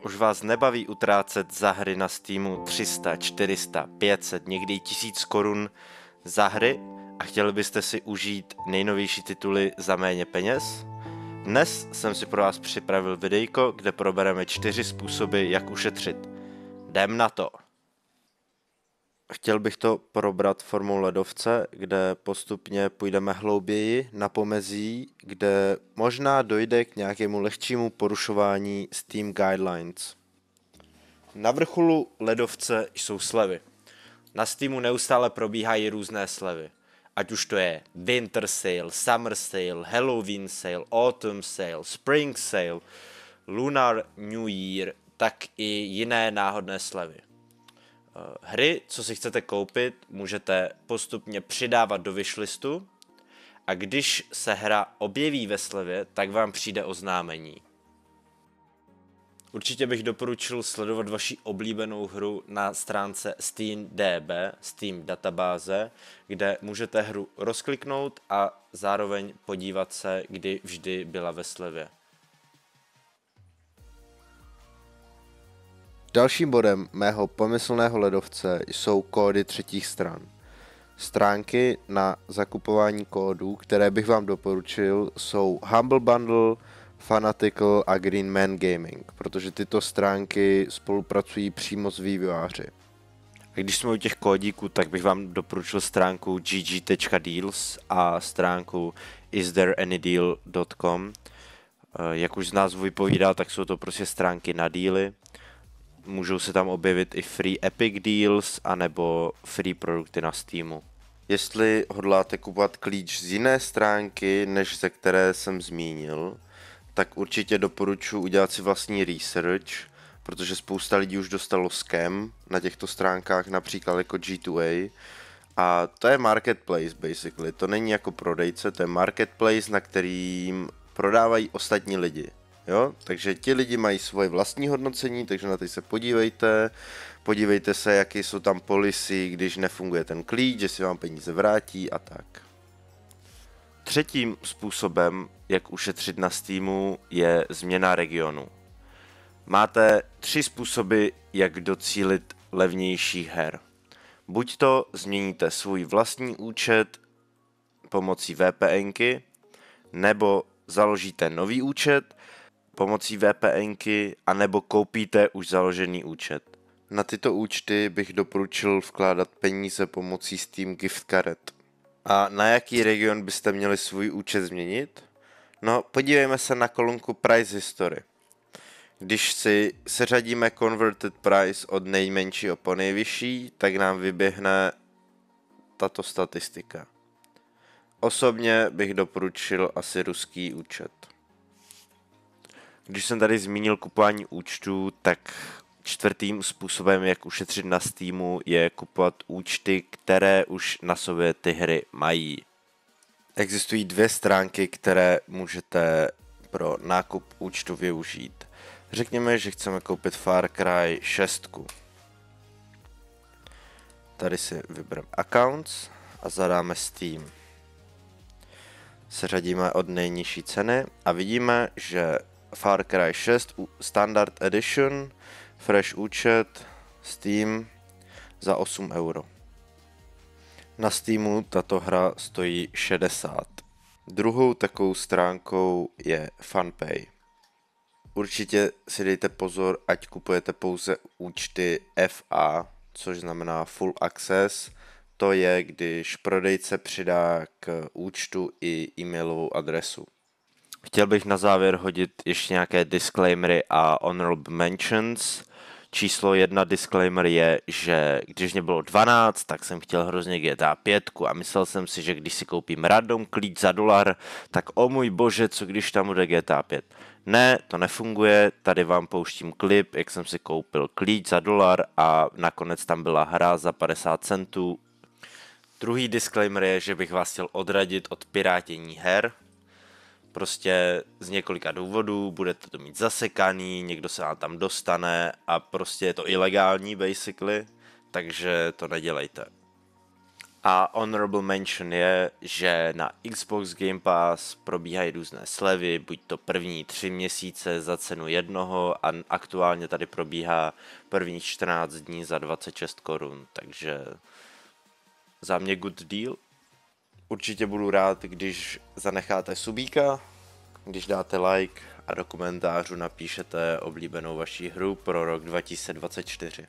Už vás nebaví utrácet za hry na Steamu 300, 400, 500, někdy i 1000 korun za hry a chtěli byste si užít nejnovější tituly za méně peněz? Dnes jsem si pro vás připravil videjko, kde probereme 4 způsoby, jak ušetřit. Jdem na to! Chtěl bych to probrat formou ledovce, kde postupně půjdeme hlouběji na pomezí, kde možná dojde k nějakému lehčímu porušování Steam Guidelines. Na vrcholu ledovce jsou slevy. Na Steamu neustále probíhají různé slevy. Ať už to je Winter Sale, Summer Sale, Halloween Sale, Autumn Sale, Spring Sale, Lunar New Year, tak i jiné náhodné slevy. Hry, co si chcete koupit, můžete postupně přidávat do wishlistu a když se hra objeví ve slevě, tak vám přijde oznámení. Určitě bych doporučil sledovat vaši oblíbenou hru na stránce SteamDB, Steam databáze, kde můžete hru rozkliknout a zároveň podívat se, kdy vždy byla ve slevě. Dalším bodem mého pomyslného ledovce jsou kódy třetích stran. Stránky na zakupování kódů, které bych vám doporučil, jsou Humble Bundle, Fanatical a Green Man Gaming, protože tyto stránky spolupracují přímo s vývojáři. A když jsme u těch kódíků, tak bych vám doporučil stránku gg.deals a stránku istthereanydeal.com. Jak už z názvu vypovídá, tak jsou to prostě stránky na díly. Můžou se tam objevit i free Epic Deals anebo free produkty na Steamu. Jestli hodláte kupovat klíč z jiné stránky, než ze které jsem zmínil, tak určitě doporučuji udělat si vlastní research, protože spousta lidí už dostalo scam na těchto stránkách, například jako G2A. A to je marketplace basically, to není jako prodejce, to je marketplace, na kterým prodávají ostatní lidi. Jo? Takže ti lidi mají svoje vlastní hodnocení, takže na to se podívejte se, jaké jsou tam policy, když nefunguje ten klíč, že si vám peníze vrátí a tak. Třetím způsobem, jak ušetřit na Steamu, je změna regionu. Máte 3 způsoby, jak docílit levnějších her. Buď to změníte svůj vlastní účet pomocí VPNky, nebo založíte nový účet pomocí VPNky, anebo koupíte už založený účet. Na tyto účty bych doporučil vkládat peníze pomocí Steam Gift Card. A na jaký region byste měli svůj účet změnit? No, podívejme se na kolonku Price History. Když si seřadíme Converted Price od nejmenšího po nejvyšší, tak nám vyběhne tato statistika. Osobně bych doporučil asi ruský účet. Když jsem tady zmínil kupování účtů, tak 4. způsobem, jak ušetřit na Steamu, je kupovat účty, které už na sobě ty hry mají. Existují 2 stránky, které můžete pro nákup účtu využít. Řekněme, že chceme koupit Far Cry 6. Tady si vybereme Accounts a zadáme Steam. Seřadíme od nejnižší ceny a vidíme, že Far Cry 6 Standard Edition, fresh účet, Steam za 8 euro. Na Steamu tato hra stojí 60. Druhou takovou stránkou je FunPay. Určitě si dejte pozor, ať kupujete pouze účty FA, což znamená Full Access. To je, když prodejce přidá k účtu i e-mailovou adresu. Chtěl bych na závěr hodit ještě nějaké disclaimery a honorable mentions. Číslo 1 disclaimer je, že když mě bylo 12, tak jsem chtěl hrozně GTA 5 a myslel jsem si, že když si koupím random klíč za $1, tak o můj bože, co když tam bude GTA 5. Ne, to nefunguje, tady vám pouštím klip, jak jsem si koupil klíč za $1 a nakonec tam byla hra za 50 centů. Druhý disclaimer je, že bych vás chtěl odradit od pirátění her. Prostě z několika důvodů, budete to mít zasekaný, někdo se vám tam dostane a prostě je to ilegální basically, takže to nedělejte. A honorable mention je, že na Xbox Game Pass probíhají různé slevy, buď to první 3 měsíce za cenu jednoho a aktuálně tady probíhá první 14 dní za 26 korun, takže za mě good deal. Určitě budu rád, když zanecháte subíka, když dáte like a do komentářů napíšete oblíbenou vaši hru pro rok 2024.